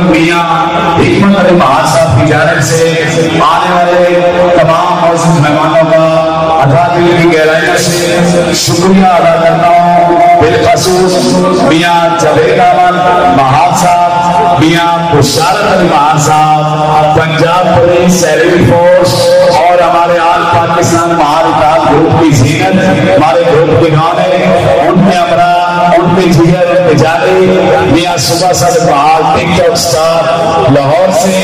میاں حکمت علی مہار صاحب کی جانب سے آنے والے تمام معزز مہمانوں کا ادا دل کی گہرائیوں سے شکریہ ادا کرتا ہوں. بالخصوص میاں جاوید احمد مہار صاحب، میاں بشارت علی مہار صاحب، پنجاب پولیس سیلری فورس اور ہمارے آل پاکستان مہار اتحاد گروپ کی زینت، ہمارے گروپ کے نام ہے، ان کے امراء، ان کے جگر تجاری، میاں صبح صدر مہار ٹک ٹاک سٹار لاہور سے.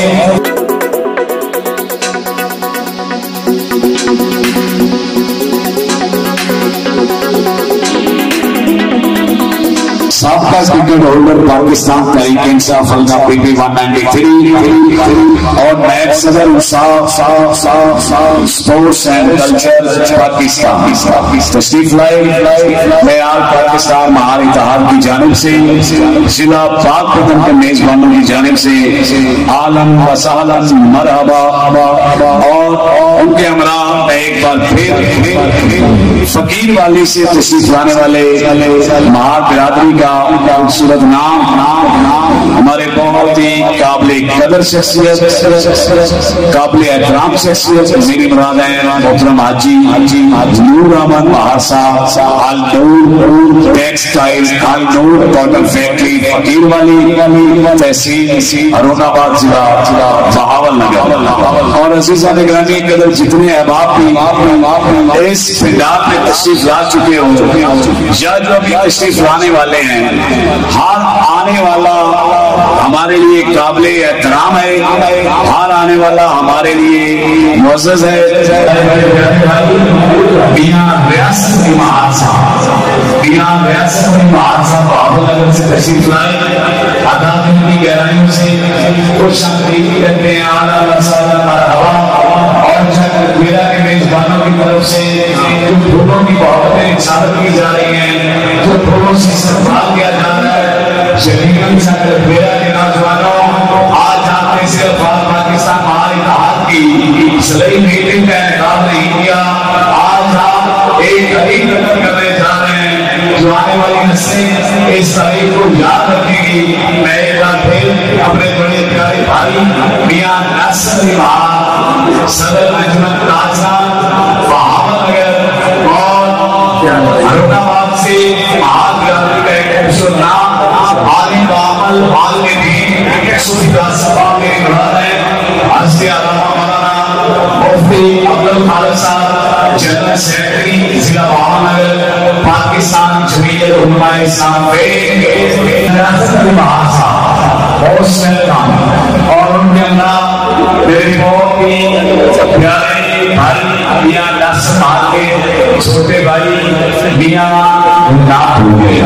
سابقہ کرکٹ ہولڈر پاکستان تحریک انصاف الگا پی پی 193 اور نائب صدر اسپورٹس اینڈ کلچر پاکستان تشریف لائے. میں آل پاکستان مہار اتحاد کی جانب سے ضلع پاک پتن کے میزبانوں کی جانب سے عالم و سہلا مرحبا اور ان کے امراء ایک بار پھر فقیر والی سے تشریف لانے والے مہار برادری کا خوبصورت نام ہمارے بہت ہی قابل قدر شخصیت، قابل احترام شخصیت، میری مراد ہے محترم حاجی نور احمد مہار صاحب، آل نور ٹیکسٹائل، آل نور کاٹن فیکٹری فقیر والی، تحصیل ہرون آباد، ضلع بہاول نگر. اور عزیزان گرامی قدر جتنے احباب بھی اس پنڈال میں تشریف لا چکے ہوں یا جو بھی تشریف لانے والے ہیں، ہر آنے والا ہمارے لیے قابل احترام ہے، ہر آنے والا ہمارے لیے معزز ہے. میاں ریاست علی مہار صاحب، میاں ریاست علی مہار صاحب بہاول نگر سے تشریف لائے. ادا دل کی گہرائیوں سے خوش آمدید کہتے ہیں، اعلیٰ وسہلا مرحبا. اور میرا کے میزبانوں کی طرف سے جو پھولوں کی بہتیں اجازت کی جا رہی ہیں، جو پھولوں سے استقبال کیا جا رہا ہے، شریعت صاحب میرا کے نوجوانوں، آج آپ نے صرف پاکستان مہار اتحاد کی صلاحی میٹنگ کا انعقاد نہیں کیا، آج آپ ایک عظیم قدم کرنے جا رہے ہیں جو آنے والی نسلیں اس تاریخ کو یاد رکھیں گی. میں ایک بار پھر اپنے بڑے پیارے بھائی میاں ناصر علی مہار صدر انجمن تاجران بہاول نگر اور ہرون آباد سے مہار برادری کا ایک خوبصورت نام عالم عمل عالم دین 150 سبا میری مراد ہے. حضرت علامہ مولانا مفتی عبدالخالق صاحب، جنرل سیکرٹری ضلع بہاول نگر، پاکستان جمعیت علماء اسلام ریاست علی مہار صاحب بہت سے کام اور ان کے اندر میرے بہت ہی پیارے بھائی میاں ناصر مہار کے چھوٹے بھائی میاں نام ہو گئے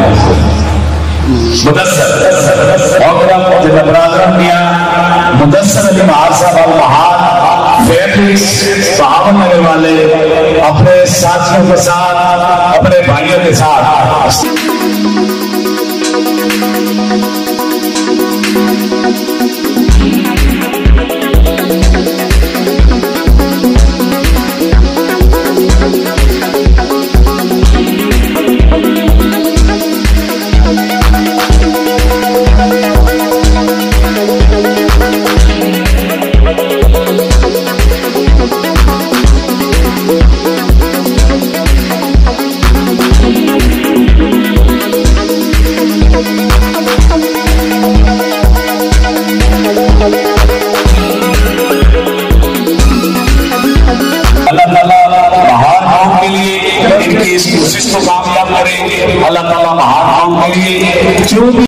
مدثر اور برادران میاں مدثر علی مہار صاحب مہار فیبرکس بہاول نگر والے اپنے ساتھیوں کے ساتھ، اپنے بھائیوں کے ساتھ اللہ تعالیٰ مہار قوم کے لیے جو بھی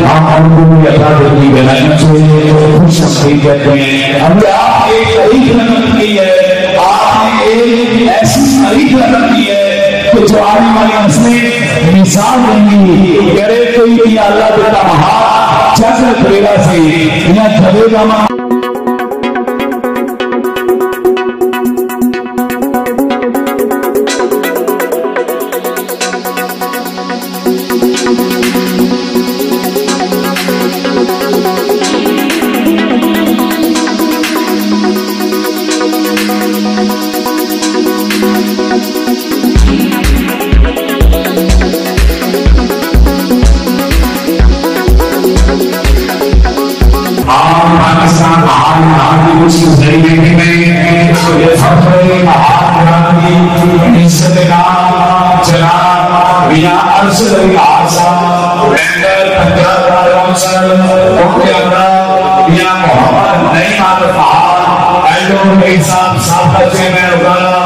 ہم ان کو بھی ادا دل کی گہرائیوں سے خوش آمدید کہتے ہیں. ہم نے آپ ایک تاریخ رقم کی ہے، آپ نے ایک ایسی تاریخ رقم کی ہے کہ جو آنے والی نسلیں مثال دیں گی. کرے کوئی یا اللہ دیتا مہار جسر پریرا سے یا دھرے گا عزت نام جناب میاں ارشد علی بہار صاحب ممبر پنجاب بار کونسل ان کے اندر میاں محمد نعیم عارف بہار ایڈوکیٹ صاحب سابقہ چیئرمین وغیرہ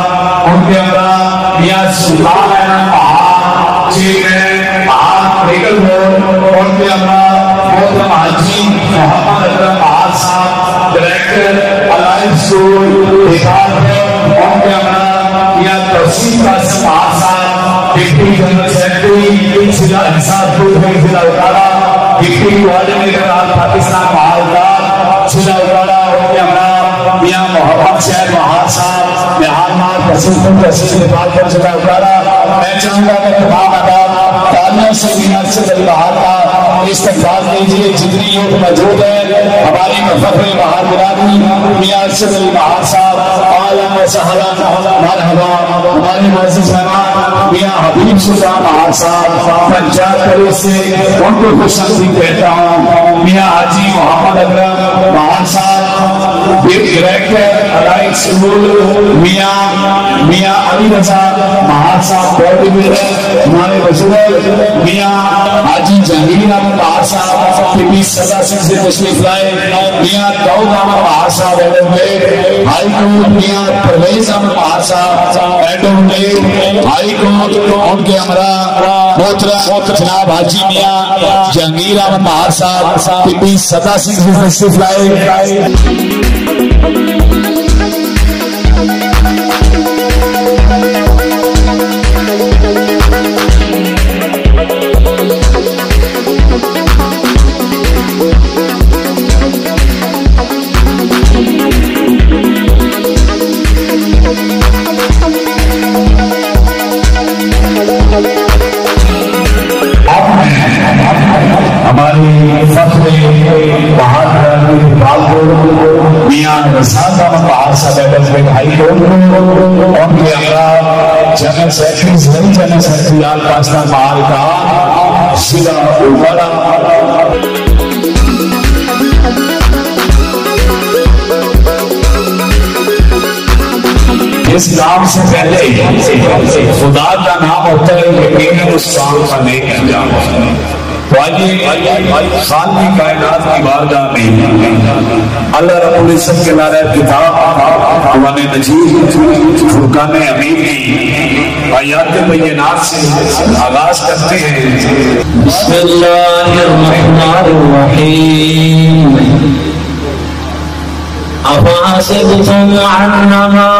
ان کے اندر میاں سلطان احمد بہار چیئرمین بہار میڈیکل بورڈ ان کے اندر محترم حاجی محمد اکرم بہار صاحب ڈائریکٹر الائنس اسکول ان کے اندر میاں توصیف قاسم بہار صاحب ڈپٹی جنرل سیکرٹری ضلع انصاف ضلع اٹارہ ڈپٹی کوآرڈینیٹر آل پاکستان بہار ضلع اٹارہ ان کے اندر میاں محمد شہر بہار صاحب بہار مال تحصیل پر ضلع اٹارہ میں چاہوں گا کہ تمام آداب تالیوں سے میاں ارشد علی بہار کا استقبال کیجیے جتنی لوگ موجود ہیں ہماری مفخر بہار برادری میاں ارشد علی بہار صاحب اہلا و سہلا مرحبا ہمارے معزز مہمان میاں حبیب سلطان بہار صاحب پنجاب پولیس سے ان کو خوش آمدید کہتا ہوں میاں حاجی محمد اکرم بہار صاحب ڈائریکٹر الائنس اسکول میاں علی رضا بہار صاحب باڈی بلڈر ہمارے بزرگ میاں حاجی جہانگیر احمد بہار صاحب طبی سزا سے تشریف لائے میاں داؤد احمد بہار صاحب ایڈوکیٹ ہائی کورٹ میاں پرویز احمد بہار صاحب ایڈوکیٹ ہائی کورٹ ان کے ہمراہ محترم جناب حاجی میاں جہانگیر احمد بہار صاحب طبی سزا سے تشریف لائے ہماری فخر بہار میاں رساد احمد بہار صاحب ایڈوکیٹ ہائی کورٹ ان کے ہمراہ جنرل سیکرٹری جنرل سیکرٹری آل پاکستان بہار کا ضلع اٹارہ اس نام سے پہلے خدا کا نام ہوتا ہے یقیناً اس کام کا نیک انجام ہوتا ہے تو آئیے خالق کائنات کی بارگاہ میں اللہ رب العزت کے نعرہ کتاب قرآن مجید فرقان حمید کی آیات بینات سے آغاز کرتے ہیں بسم اللہ الرحمن الرحیم أفحسبتم أنما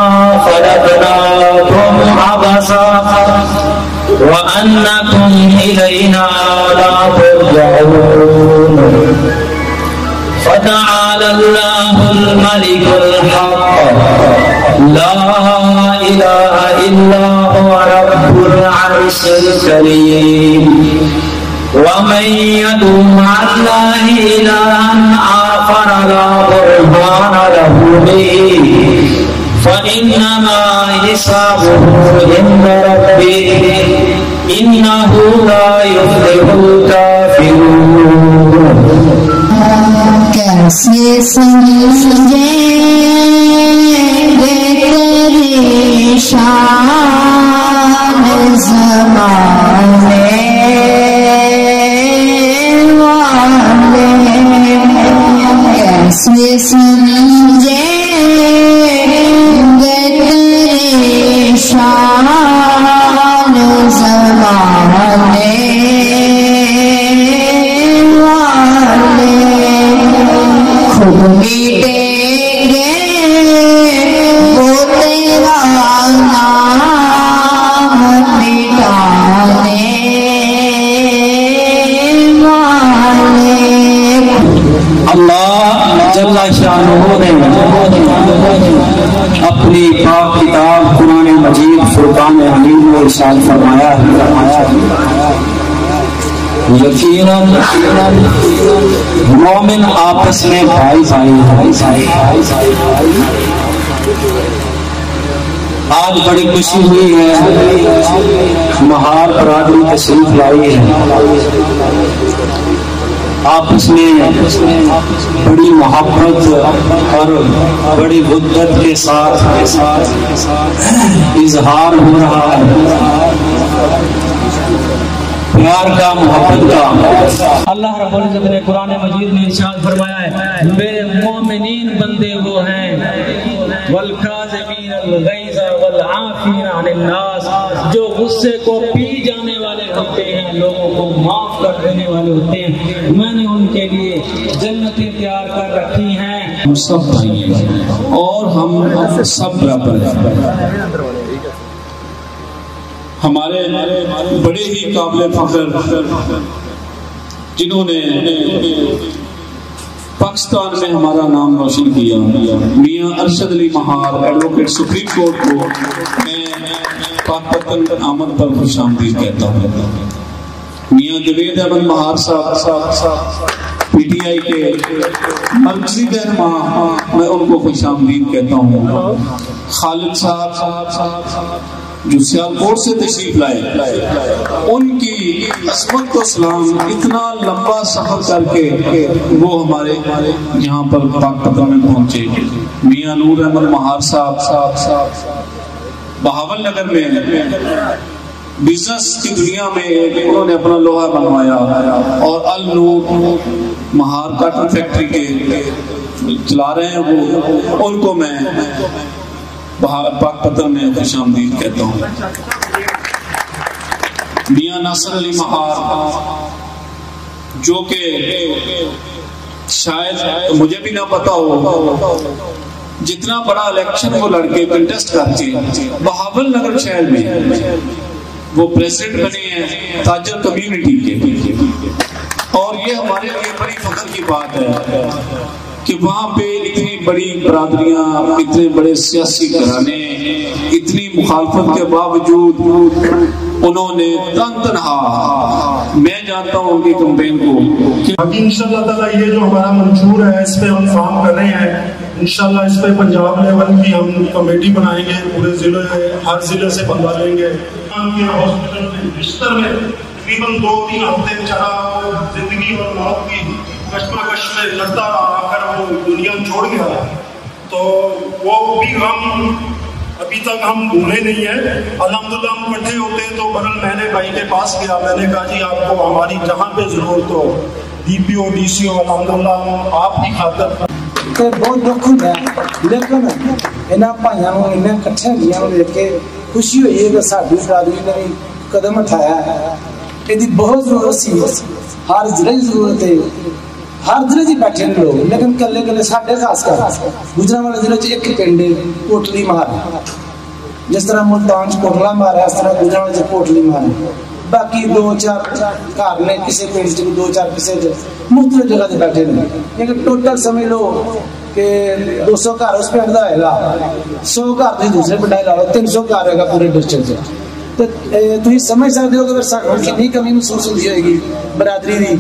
خلقناكم عبثا وأنكم إلينا لا ترجعون فتعالى الله الملك الحق لا إله إلا هو رب العرش الكريم ومن يدع مع الله إلها آخر لا برهان له به فإنما حسابه عند ربه إنه لا يفلح الكافرون کیسے سمجھیں گے تیری شان زمانے کیسے سمجھیں گے تیری شان زمانے والے خود مٹیں گے وہ تیرا نام مٹانے والے اللہ جل شانہ نے اپنی پاک کتاب قرآن مجید فرقان حمید میں ارشاد فرمایا یقیناً مومن آپس میں بھائی بھائی آج بڑی خوشی ہوئی ہے مہار برادری تشریف لائی ہے آپس میں بڑی محبت اور بڑی ودت کے ساتھ اظہار ہو رہا ہے پیار کا، محبت کا۔ اللہ رب العزت نے قرآن مجید میں ارشاد فرمایا ہے میرے مومنین بندے وہ ہیں والکاظمین الغیظ والعافین عن الناس، جو غصے کو پی جانے والے ہوتے ہیں، لوگوں کو معاف کر دینے والے ہوتے ہیں۔ میں نے ان کے لیے جنتیں تیار کر رکھی ہیں۔ ہم سب بھائی ہیں اور ہم سب برابر ہیں۔ ہمارے بڑے ہی قابل فخر جنہوں نے پاکستان میں ہمارا نام روشن کیا، میاں ارشد علی مہار ایڈوکیٹ سپریم کورٹ کو میں پاک پتن آمد پر خوش آمدید کہتا ہوں۔ میاں جوید احمد مہار صاحب پی ٹی آئی کے مرکزی رہنما، میں ان کو خوش آمدید کہتا ہوں۔ خالد صاحب جو سیالکوٹ سے تشریف لائے، ان کی عظمت و سلام، اتنا لمبا سفر کر کے وہ ہمارے یہاں پر پاک پتن میں پہنچے۔ میاں نور احمد مہار صاحب بہاول نگر میں بزنس کی دنیا میں انہوں نے اپنا لوہا بنوایا، اور النور مہار کاٹن فیکٹری کے چلا رہے ہیں وہ، ان کو میں پاک پتن میں خوش آمدید کہتا ہوں۔ میاں ناصر علی مہار جو کہ شاید مجھے بھی نہ پتا ہو، جتنا بڑا الیکشن وہ لڑکے کنٹیسٹ کرتے ہیں بہاول نگر شہر میں، وہ پریزیڈنٹ بنے ہیں تاجر کمیونٹی کے، اور یہ ہمارے لیے بڑی فخر کی بات ہے کہ وہاں پہ اتنی بڑی برادریاں، اتنے بڑے سیاسی گھرانے، اتنی مخالفت کے باوجود انہوں نے تنہا، میں جانتا ہوں ان کی کمپین کو باقی انشاءاللہ تعالیٰ یہ جو ہمارا منشور ہے اس پہ ہم کام کر رہے ہیں۔ انشاءاللہ اس پہ پنجاب لیول کی ہم کمیٹی بنائیں گے، پورے ضلع میں ہر ضلع سے بندہ لیں گے۔ ہاسپٹل میں بستر میں تقریباً 2-3 ہفتے چلا، زندگی اور موت کی کشمکش میں لڑتا رہا کر وہ دنیا چھوڑ گیا، تو وہ بھی غم ابھی تک ہم بھولے نہیں ہیں۔ الحمدللہ ہم اکٹھے ہوتے تو برل میں نے بھائی کے پاس گیا، میں نے کہا جی آپ کو ہماری جہاں پہ ضرورت ہو، D P O D C او، الحمدللہ ہم آپ کی خاطر تو بہت دکھ ہوتا ہے، لیکن انہاں بھائیاں نوں انہیں کٹھے ہوئیاں نوں دیکھ کے خوشی ہوئی ہے کہ ساری برادری نے بھی قدم اٹھایا ہے۔ یہ بہت ضرورت سی، ہر ضلع کی ضرورت ہے، ہر ضلع سے بیٹھے ہیں لوگ، لیکن کلے کلے ساڈے خاص کر گجرانوالے ضلع چ ایک پنڈ کوٹلی مہار، جس طرح ملتان چ کوٹلا مہار ہے اس طرح گجرانوالے چ کوٹلی مہار ہے۔ باقی 2-4 گھر نے کسی پنڈ چ 2-4 کسی مختلف جگہ سے بیٹھے ہیں، لیکن ٹوٹل سمجھ لو کہ 200 گھر اس پنڈ کا ہوئے گا، 100 گھر دوسرے پنڈ لا لو، 300 گھر ہوئے گا پورے ڈسٹرکٹ سے۔ تو تھی سمجھ سکتے ہو کہ پھر سانوں کنی کمی محسوس ہوتی ہوئے گی برادری دی،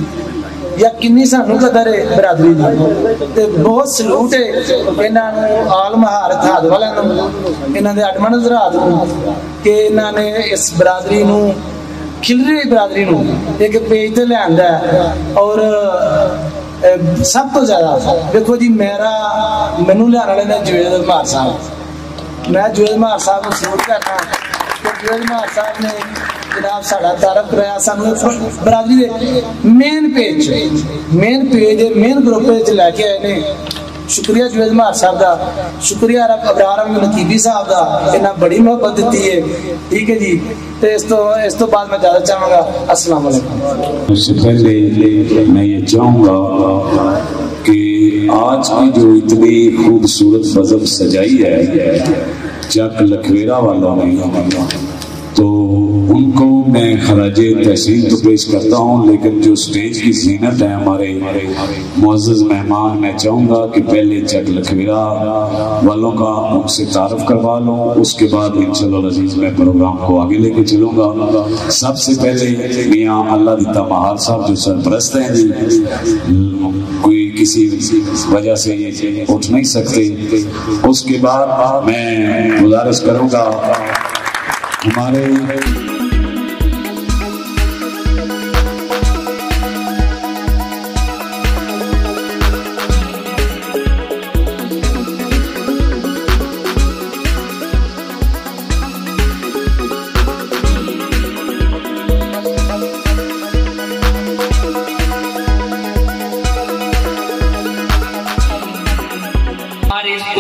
یا کنی سانوں قدر ہے برادری دی۔ تے بہت سلوٹ ہے انہاں آل مہارت ہاتھ والوں نوں، انہاں دے اڈمن حضرات نوں کہ انہاں نے اس برادری نوں، کھلری برادری نوں ایک پیج تے لے آندا ہے۔ اور سب تو زیادہ دیکھو جی مینوں لے آنے والے نے جوید مہار صاحب، میں جوید مہار صاحب کو سلوٹ کرنا کہ جوید مہار صاحب نے جناب ساڑا تعارف کرایا سانوں برادری دے مین پیج مین گروپ لے کے آئے نے۔ شکریہ جوید مہار صاحب دا، شکریہ ابرار احمد نقیبی صاحب دا، انہاں بڑی محبت دیتی ہے۔ ٹھیک ہے جی، تو اس تو بعد میں زیادہ چاہوں گا۔ السلام علیکم۔ اس سے پہلے میں یہ چاہوں گا کہ آج کی جو اتنی خوبصورت بزم سجائی ہے چک لکھویرا والوں نے، تو ان کو میں خراج تحسین تو پیش کرتا ہوں، لیکن جو سٹیج کی زینت ہے ہمارے معزز مہمان، میں چاہوں گا کہ پہلے چک لکھویرا والوں کا ان سے تعارف کروا لوں، اس کے بعد انشاءاللہ العزیز میں پروگرام کو آگے لے کے چلوں گا۔ سب سے پہلے میاں اللہ دیتا مہار صاحب جو سرپرست ہیں جی، کوئی کسی وجہ سے یہ اٹھ نہیں سکتے، اس کے بعد میں گزارش کروں گا ہمارے